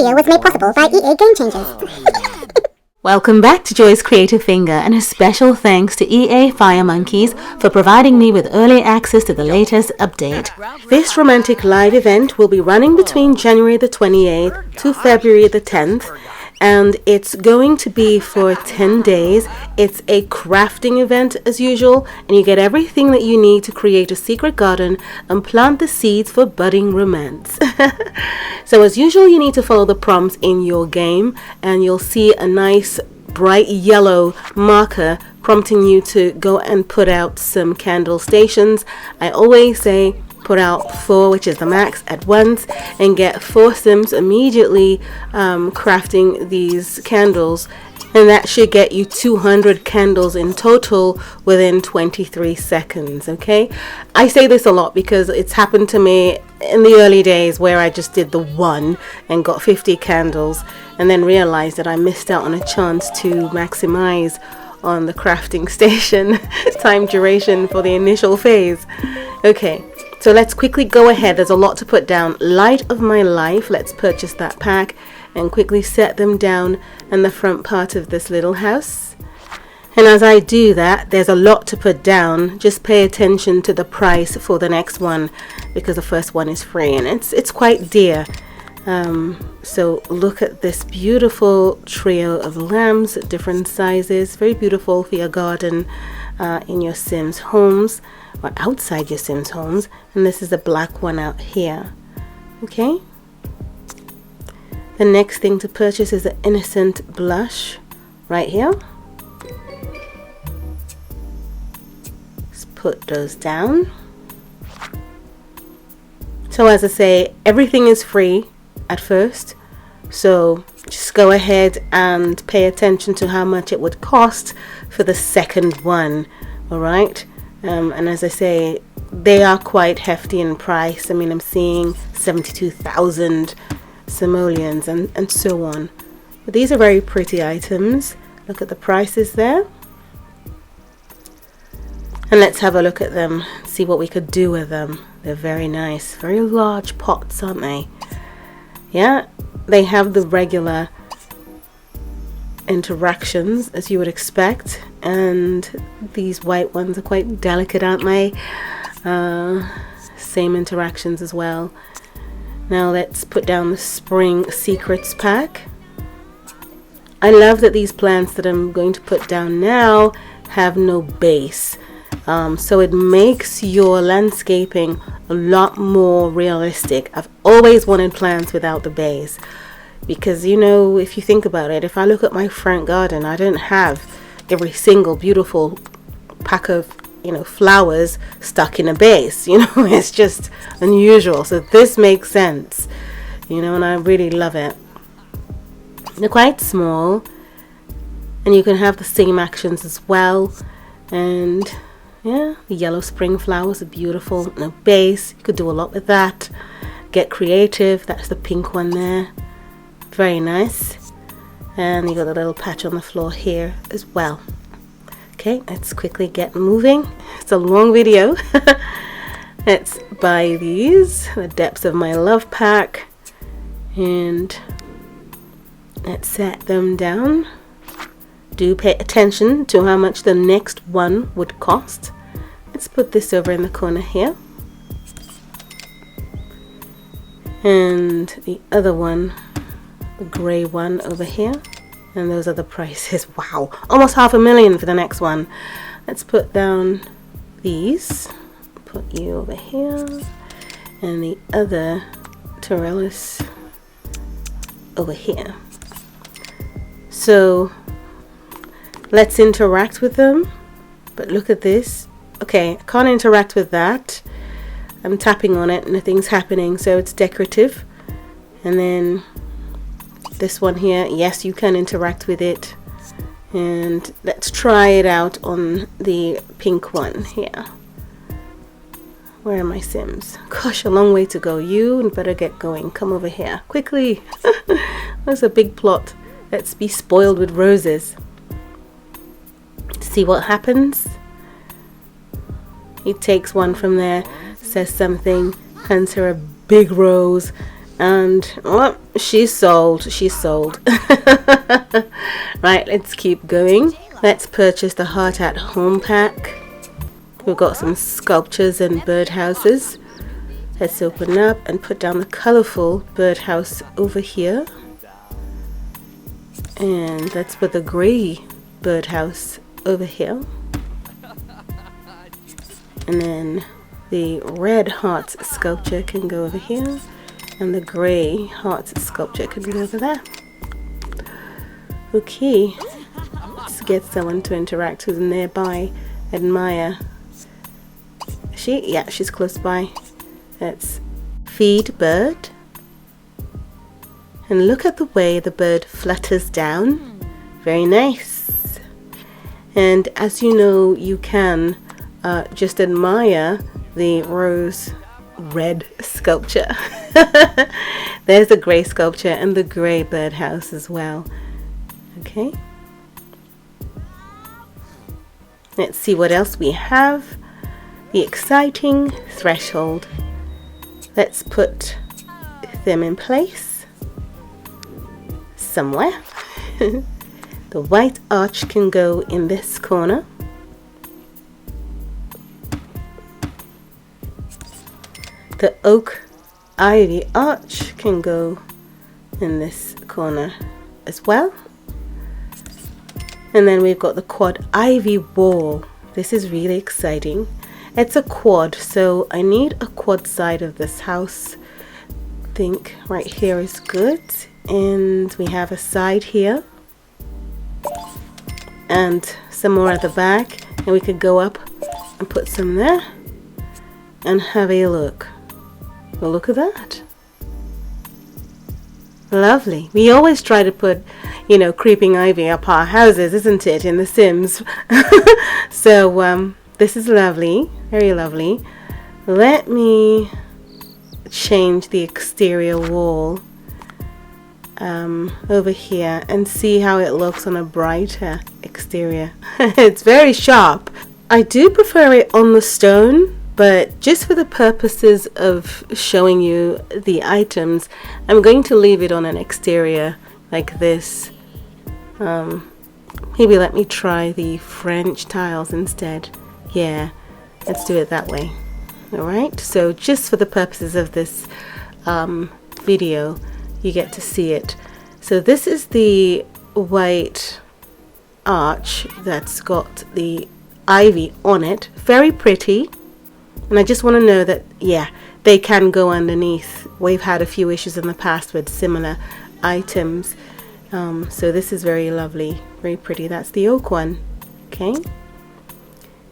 video was made possible by EA Game Changers. Welcome back to Joy's Creative Finger, and a special thanks to EA FireMonkeys for providing me with early access to the latest update. This romantic live event will be running between January the 28th to February the 10th, and it's going to be for 10 days. It's a crafting event as usual, and you get everything that you need to create a secret garden and plant the seeds for budding romance. So as usual, you need to follow the prompts in your game, and you'll see a nice bright yellow marker prompting you to go and put out some candle stations. I always say put out 4, which is the max, at once, and get 4 sims immediately crafting these candles, and that should get you 200 candles in total within 23 seconds. Okay, I say this a lot because it's happened to me in the early days where I just did the 1 and got 50 candles and then realized that I missed out on a chance to maximize on the crafting station time duration for the initial phase. Okay, so let's quickly go ahead. There's a lot to put down. Light of My Life, let's purchase that pack and quickly set them down in the front part of this little house. And as I do that, there's a lot to put down. Just pay attention to the price for the next one because the first one is free and it's quite dear. So look at this beautiful trio of lamps, different sizes, very beautiful for your garden, in your Sims homes or outside your Sims homes. And this is a black one out here. Okay, the next thing to purchase is the Innocent Blush right here. Let's put those down. So as I say, everything is free at first, so just go ahead and pay attention to how much it would cost for the second one. All right, and as I say, they are quite hefty in price. I mean, I'm seeing 72,000 simoleons and so on, but these are very pretty items. Look at the prices there, and let's have a look at them, see what we could do with them. They're very nice, very large pots, aren't they? Yeah, they have the regular interactions as you would expect, and these white ones are quite delicate, aren't they? Same interactions as well. Now let's put down the Spring Secrets pack. I love that these plants that I'm going to put down now have no base, so it makes your landscaping a lot more realistic. I've always wanted plants without the base because, you know, if you think about it, if I look at my front garden, I don't have every single beautiful pack of, you know, flowers stuck in a base. You know, it's just unusual. So this makes sense, you know, and I really love it. They're quite small, and you can have the same actions as well. And yeah, the yellow spring flowers are beautiful. No base, you could do a lot with that. Get creative. That's the pink one there, very nice. And you got a little patch on the floor here as well. Okay, let's quickly get moving. It's a long video. Let's buy these, the Depths of My Love pack, and let's set them down. Do pay attention to how much the next one would cost. Let's put this over in the corner here, and the other one, the grey one, over here. And those are the prices. Wow, almost $500,000 for the next one. Let's put down these. Put you over here, and the other Torellis over here. So let's interact with them. But look at this. Okay, I can't interact with that. I'm tapping on it, nothing's happening, so it's decorative. And then this one here, yes, you can interact with it. And let's try it out on the pink one here. Where are my Sims? Gosh, a long way to go. You better get going. Come over here quickly. That's a big plot. Let's be spoiled with roses. See what happens. He takes one from there, says something, hands her a big rose, And oh, she's sold. She's sold. Right, let's keep going. Let's purchase the Heart at Home pack. We've got some sculptures and birdhouses. Let's open up and put down the colorful birdhouse over here. And let's put the gray birdhouse over here. And then the red hearts sculpture can go over here. And the gray hearts sculpture can go over there. Okay. Let's get someone to interact who's nearby. Admire. Yeah, she's close by. Let's feed bird. And look at the way the bird flutters down. Very nice. And as you know, you can just admire the rose red sculpture. There's the gray sculpture and the gray birdhouse as well. Okay. Let's see what else we have. The exciting threshold. Let's put them in place somewhere. The white arch can go in this corner. The oak ivy arch can go in this corner as well. And then we've got the quad ivy wall. This is really exciting. It's a quad, so I need a quad side of this house. I think right here is good. And we have a side here. And some more at the back. And we could go up and put some there. And have a look. Well, look at that. Lovely. We always try to put, you know, creeping ivy up our houses, isn't it, in The Sims? So, this is lovely. Very lovely. Let me change the exterior wall over here and see how it looks on a brighter exterior. It's very sharp. I do prefer it on the stone, but just for the purposes of showing you the items, I'm going to leave it on an exterior like this. Maybe let me try the French tiles instead. Yeah, let's do it that way. Alright, so just for the purposes of this video, you get to see it. So this is the white arch that's got the ivy on it. Very pretty. And I just want to know that, yeah, they can go underneath. We've had a few issues in the past with similar items. So this is very lovely, very pretty. That's the oak one. Okay.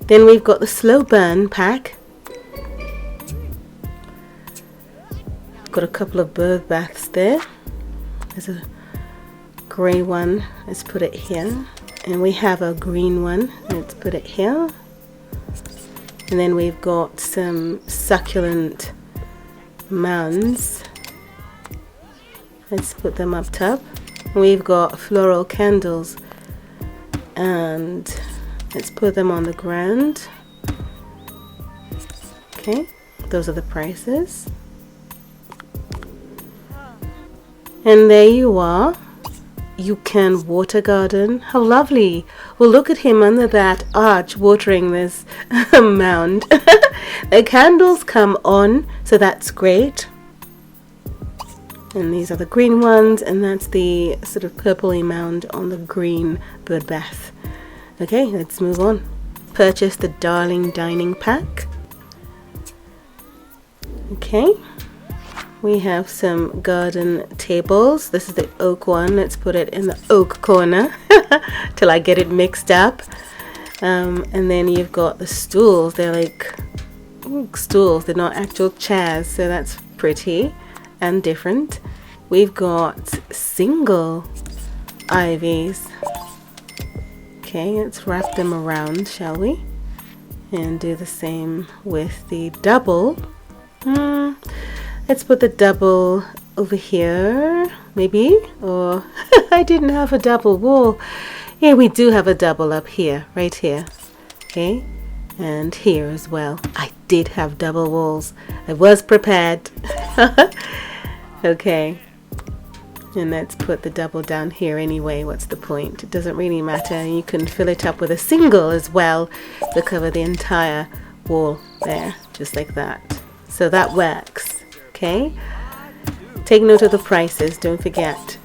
Then we've got the slow burn pack. Got a couple of bird baths there. There's a grey one. Let's put it here. And we have a green one. Let's put it here. And then we've got some succulent mounds. Let's put them up top. We've got floral candles. And let's put them on the ground. Okay, those are the prices. And there you are. You can water garden. How lovely. Well, look at him under that arch watering this mound. The candles come on, so that's great. And these are the green ones, and that's the sort of purpley mound on the green bird bath. Okay, let's move on. Purchase the Darling Dining Pack. Okay. We have some garden tables. This is the oak one. Let's put it in the oak corner till I get it mixed up. And then you've got the stools. They're like stools. They're not actual chairs. So that's pretty and different. We've got single ivies. Okay, let's wrap them around, shall we? And do the same with the double. Let's put the double over here, maybe, or I didn't have a double wall. Yeah, we do have a double up here, right here. Okay, and here as well. I did have double walls. I was prepared. Okay. And let's put the double down here anyway. What's the point? It doesn't really matter. You can fill it up with a single as well to cover the entire wall there, just like that. So that works. Okay. Take note of the prices, don't forget.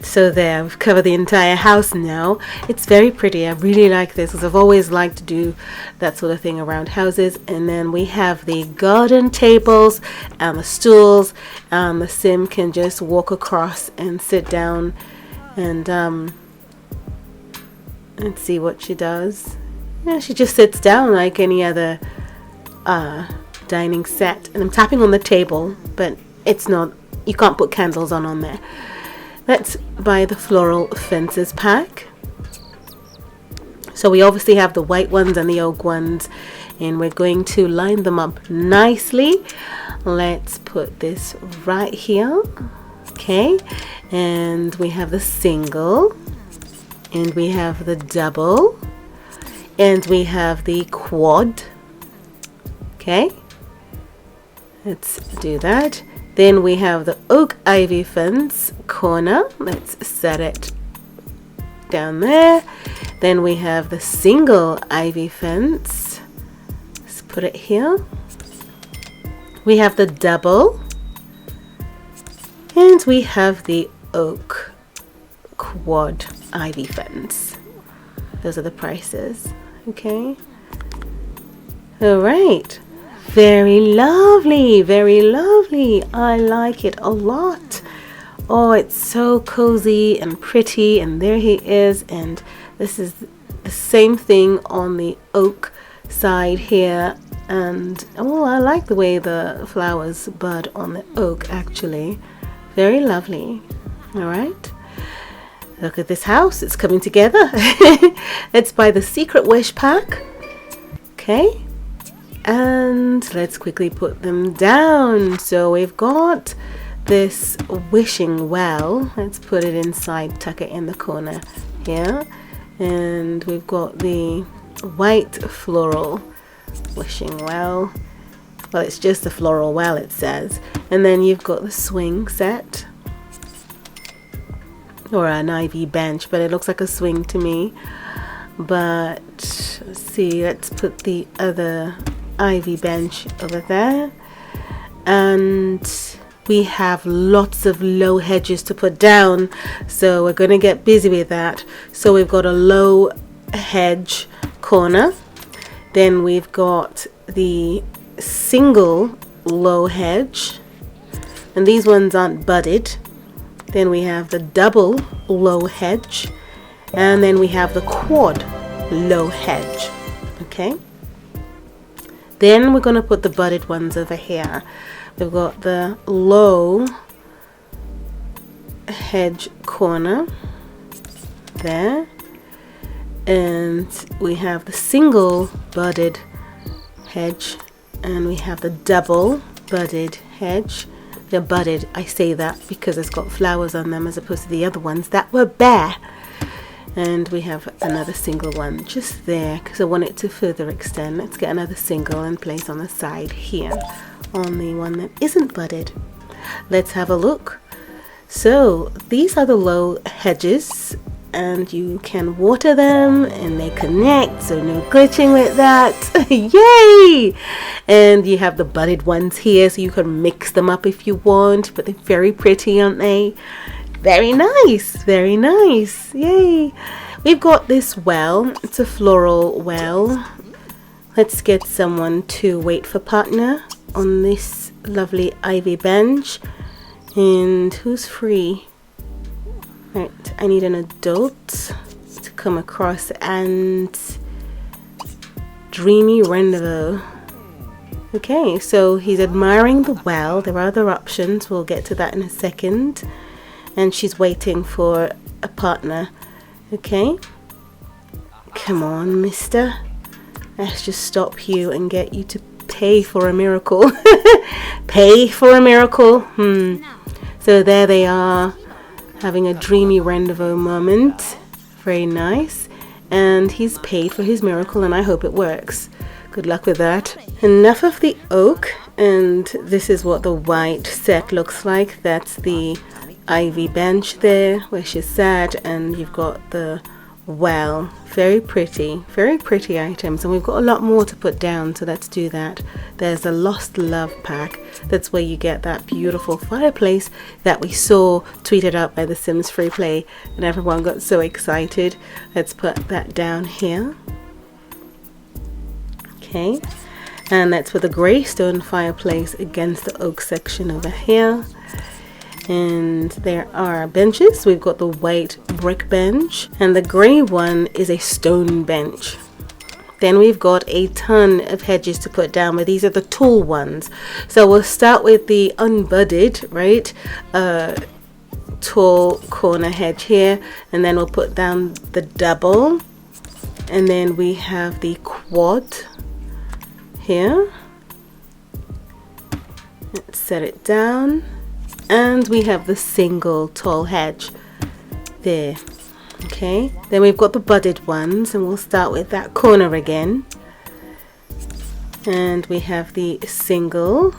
So there, we've covered the entire house now. It's very pretty. I really like this because I've always liked to do that sort of thing around houses. And then we have the garden tables and the stools. The sim can just walk across and sit down and see what she does. Yeah, she just sits down like any other dining set. And I'm tapping on the table, but it's not, you can't put candles on there. Let's buy the floral fences pack. So we obviously have the white ones and the oak ones, and we're going to line them up nicely. Let's put this right here. Okay, and we have the single, and we have the double, and we have the quad. Okay, let's do that. Then we have the oak ivy fence corner. Let's set it down there. Then we have the single ivy fence. Let's put it here. We have the double. And we have the oak quad ivy fence. Those are the prices. Okay. All right. Very lovely, very lovely. I like it a lot. Oh, it's so cozy and pretty, and there he is. And this is the same thing on the oak side here. And oh, I like the way the flowers bud on the oak, actually. Very lovely. All right. Look at this house. It's coming together. Let's buy the secret wish pack. Okay. And let's quickly put them down. So we've got this wishing well. Let's put it inside, tuck it in the corner here. And we've got the white floral wishing well. Well, it's just a floral well, it says. And then you've got the swing set, or an ivy bench, but it looks like a swing to me. But let's see, let's put the other ivy bench over there. And we have lots of low hedges to put down, so we're going to get busy with that. So we've got a low hedge corner, then we've got the single low hedge, and these ones aren't budded. Then we have the double low hedge, and then we have the quad low hedge. Okay, then we're going to put the budded ones over here. We've got the low hedge corner there, and we have the single budded hedge, and we have the double budded hedge. They're budded, I say that because it's got flowers on them as opposed to the other ones that were bare. And we have another single one just there because I want it to further extend. Let's get another single and place on the side here on the one that isn't budded. Let's have a look. So these are the low hedges, and you can water them and they connect, so no glitching with that. Yay! And you have the budded ones here, so you can mix them up if you want, but they're very pretty, aren't they? Very nice, very nice. Yay! We've got this well. It's a floral well. Let's get someone to wait for partner on this lovely ivy bench. And who's free? Right, I need an adult to come across, and Dreamy Rendezvous. Okay, so he's admiring the well. There are other options. We'll get to that in a second. And she's waiting for a partner. Okay. Come on, mister. Let's just stop you and get you to pay for a miracle. Pay for a miracle. So there they are, having a dreamy rendezvous moment. Very nice. And he's paid for his miracle, and I hope it works. Good luck with that. Enough of the oak, And this is what the white set looks like. That's the ivy bench there where she sat, and you've got the well. Very pretty items, and we've got a lot more to put down, so let's do that. There's a Lost Love pack. That's where you get that beautiful fireplace that we saw tweeted out by the Sims FreePlay, and everyone got so excited. Let's put that down here. Okay, and that's for the Greystone fireplace against the oak section over here. And there are benches. We've got the white brick bench, and the grey one is a stone bench. Then we've got a ton of hedges to put down, but these are the tall ones. So we'll start with the unbudded, right? Tall corner hedge here, and then we'll put down the double, and then we have the quad here. Let's set it down. And we have the single tall hedge there. Okay, then we've got the budded ones, and we'll start with that corner again. And we have the single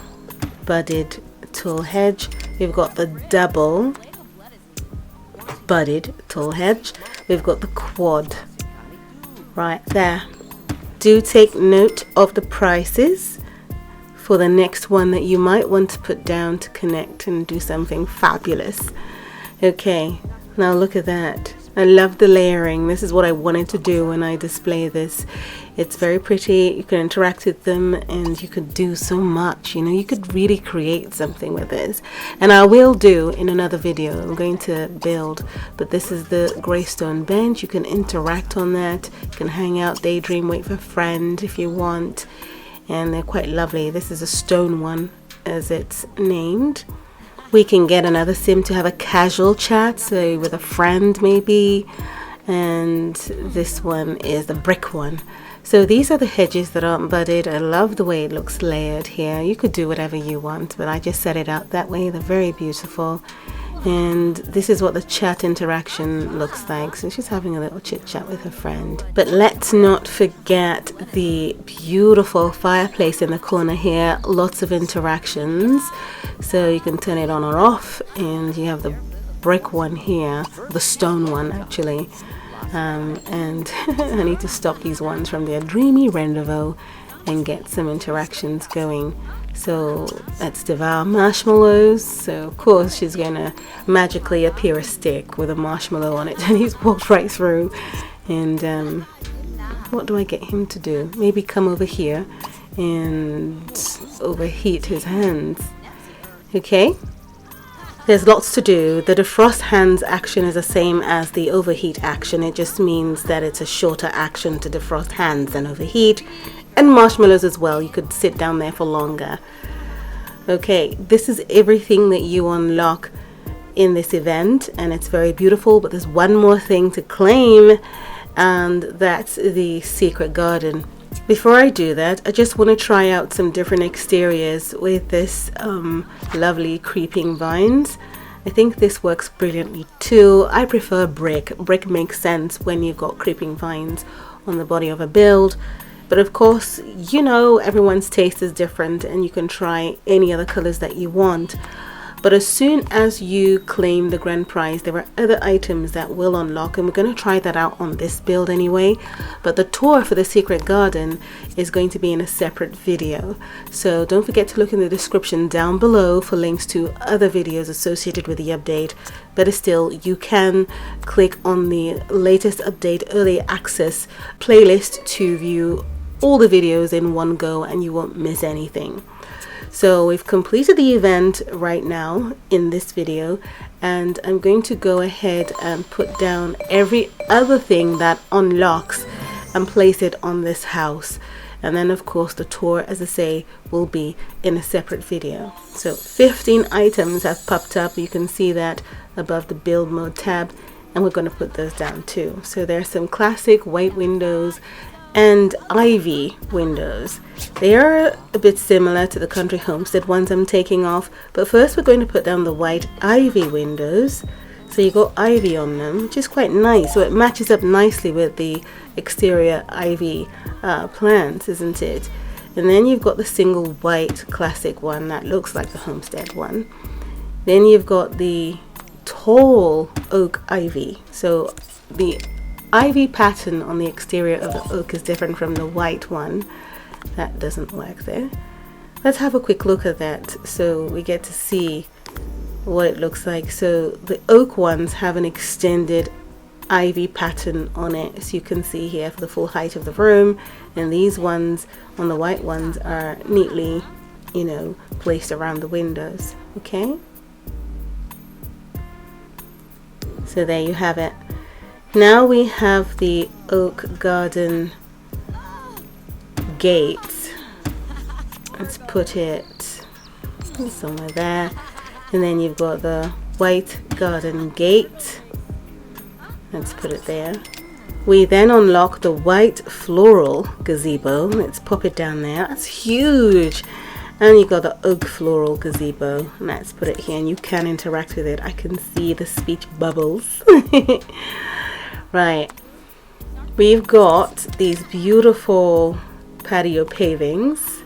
budded tall hedge. We've got the double budded tall hedge. We've got the quad right there. Do take note of the prices for the next one that you might want to put down to connect and do something fabulous. Okay, now look at that. I love the layering. This is what I wanted to do when I display this. It's very pretty. You can interact with them, and you could do so much. You know, you could really create something with this. And I will do in another video. I'm going to build, but this is the Greystone Bench. You can interact on that. You can hang out, daydream, wait for a friend if you want. And they're quite lovely. This is a stone one, as it's named. We can get another sim to have a casual chat, so with a friend maybe. And this one is the brick one. So these are the hedges that aren't budded. I love the way it looks layered here. You could do whatever you want, but I just set it out that way. They're very beautiful. And this is what the chat interaction looks like. So she's having a little chit chat with her friend. But let's not forget the beautiful fireplace in the corner here. Lots of interactions. So you can turn it on or off. And you have the brick one here. The stone one, actually. And I need to stop these ones from their dreamy rendezvous and get some interactions going. So that's Devour Marshmallows. So of course she's gonna magically appear a stick with a marshmallow on it, and he's walked right through. And what do I get him to do? Maybe come over here and overheat his hands. Okay, there's lots to do. The defrost hands action is the same as the overheat action. It just means that it's a shorter action to defrost hands than overheat. And marshmallows as well. You could sit down there for longer. Okay, this is everything that you unlock in this event, and it's very beautiful. But there's one more thing to claim, and that's the secret garden. Before I do that, I just want to try out some different exteriors with this lovely creeping vines. I think this works brilliantly too. I prefer brick. Brick makes sense when you've got creeping vines on the body of a build. But of course, you know, everyone's taste is different, and you can try any other colors that you want. But as soon as you claim the grand prize, there are other items that will unlock, and we're going to try that out on this build anyway. But the tour for the secret garden is going to be in a separate video. So don't forget to look in the description down below for links to other videos associated with the update. Better still, you can click on the latest update early access playlist to view all the videos in one go, and you won't miss anything. So we've completed the event right now in this video, and I'm going to go ahead and put down every other thing that unlocks and place it on this house. And then of course the tour, as I say, will be in a separate video. So 15 items have popped up. You can see that above the build mode tab, and we're going to put those down too. So there's some classic white windows and ivy windows. They are a bit similar to the country homestead ones I'm taking off, but first we're going to put down the white ivy windows. So you got ivy on them, which is quite nice. So it matches up nicely with the exterior ivy plants, isn't it? And then you've got the single white classic one that looks like the Homestead one. Then you've got the tall oak ivy. So the ivy pattern on the exterior of the oak is different from the white one. That doesn't work there. Let's have a quick look at that so we get to see what it looks like. So the oak ones have an extended ivy pattern on it, so you can see here for the full height of the room, and these ones on the white ones are neatly, you know, placed around the windows. Okay, so there you have it. Now we have the oak garden gate. Let's put it somewhere there, and then you've got the white garden gate. Let's put it there. We then unlock the white floral gazebo. Let's pop it down there. That's huge. And you got the oak floral gazebo. Let's put it here, and you can interact with it. I can see the speech bubbles. Right. We've got these beautiful patio pavings,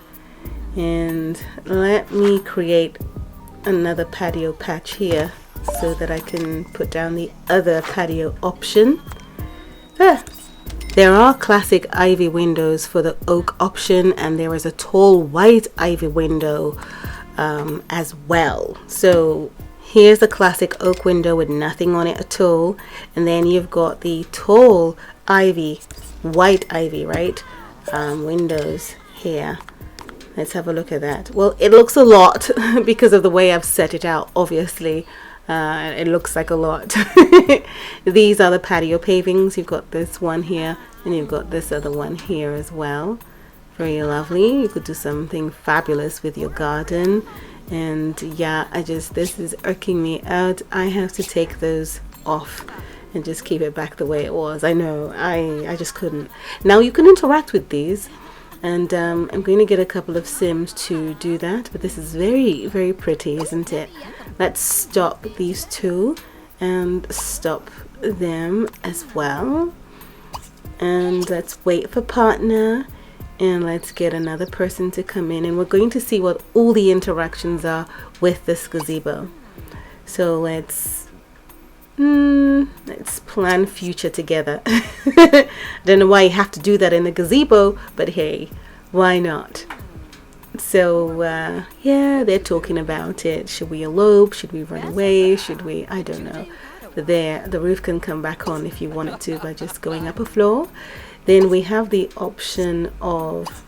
and let me create another patio patch here so that I can put down the other patio option. There are classic ivy windows for the oak option, and there is a tall white ivy window as well. So here's the classic oak window with nothing on it at all, and then you've got the tall ivy, white ivy, right, windows here. Let's have a look at that. Well, it looks a lot because of the way I've set it out, obviously. It looks like a lot. These are the patio pavings. You've got this one here, and you've got this other one here as well. Very lovely. You could do something fabulous with your garden. And yeah, this is irking me out. I have to take those off and just keep it back the way it was. I know, I just couldn't. Now you can interact with these, and I'm going to get a couple of Sims to do that, but this is very, very pretty, isn't it? Let's stop these two and stop them as well, and let's wait for partner, and let's get another person to come in, and we're going to see what all the interactions are with this gazebo. So let's plan future together. I don't know why you have to do that in the gazebo, but hey, why not? So yeah, they're talking about it. Should we elope? Should we run away? Should we? I don't know. But there, the roof can come back on if you want it to by just going up a floor. Then we have the option of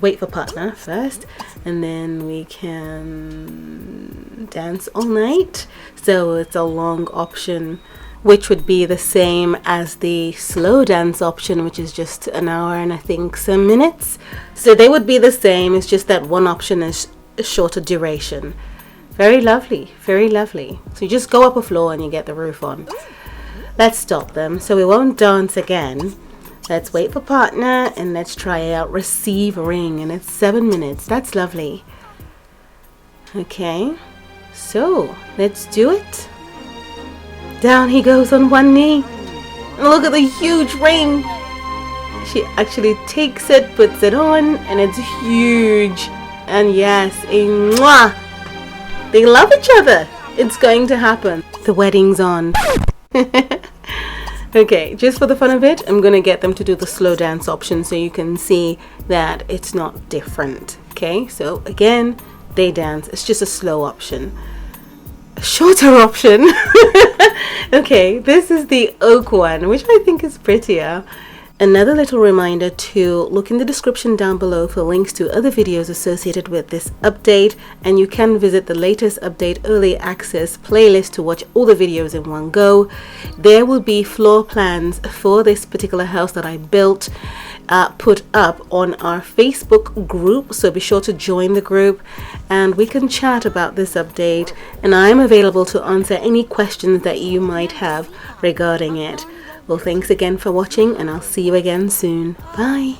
wait for partner first, and then we can dance all night. So it's a long option, which would be the same as the slow dance option, which is just an hour and I think some minutes. So they would be the same. It's just that one option is a shorter duration. Very lovely, very lovely. So you just go up a floor and you get the roof on. Let's stop them so we won't dance again. Let's wait for partner, and let's try out receive ring, and it's 7 minutes. That's lovely. Okay, so let's do it. Down he goes on one knee. And look at the huge ring. She actually takes it, puts it on, and it's huge. And yes, a mwah. They love each other. It's going to happen. The wedding's on. Okay, just for the fun of it, I'm going to get them to do the slow dance option so you can see that it's not different. Okay, so again, they dance. It's just a slow option. A shorter option. Okay, this is the oak one, which I think is prettier. Another little reminder to look in the description down below for links to other videos associated with this update, and you can visit the latest update early access playlist to watch all the videos in one go. There will be floor plans for this particular house that I built put up on our Facebook group, so be sure to join the group and we can chat about this update, and I'm available to answer any questions that you might have regarding it. Well, thanks again for watching, and I'll see you again soon. Bye.